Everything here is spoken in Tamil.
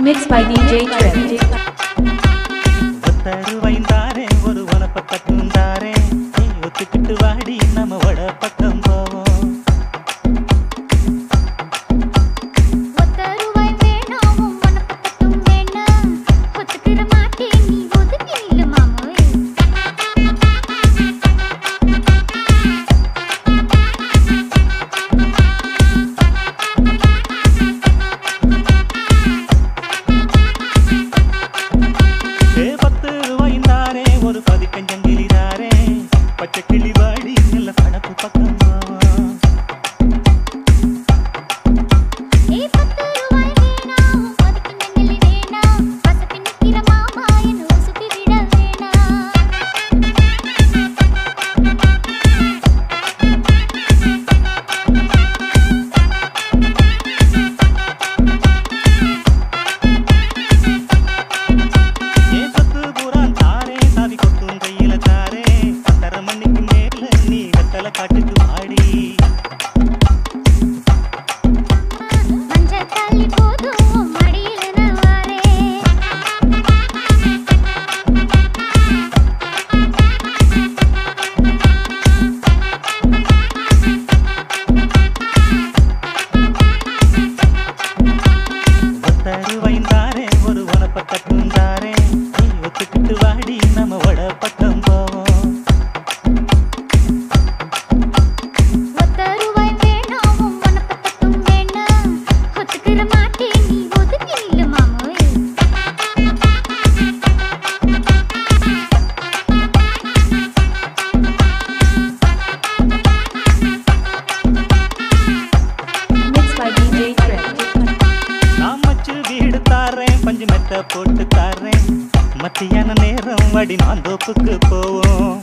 Mixed by DJ Trip. ஒத்தருவைந்தாரே ஒரு வனப்பக்கத்துந்தாரே நீ ஒத்துக்கிட்டு வாடி நம்ம வட பக்கம் போவோம். ஒரு பதிக்கஞ்சங்கிலிதாரே பச்சை கிளி வாடி நல்ல படப்பு பக்கம் போவோம். காட்டுக்கு வாடி மஞ்சள் தள்ளி போதும் மடியில நவாரே ஒத்தருவைந்தாரே ஒரு வனப்பக்கத்துந்தாரே நீ ஒத்துக்கிட்டு வாடி நம்ம வட பக்கம் போவோம். பஞ்சு மெத்த போட்டு தாரேன் மத்தியான நேரம் வடி நான் தோப்புக்கு போவோம்.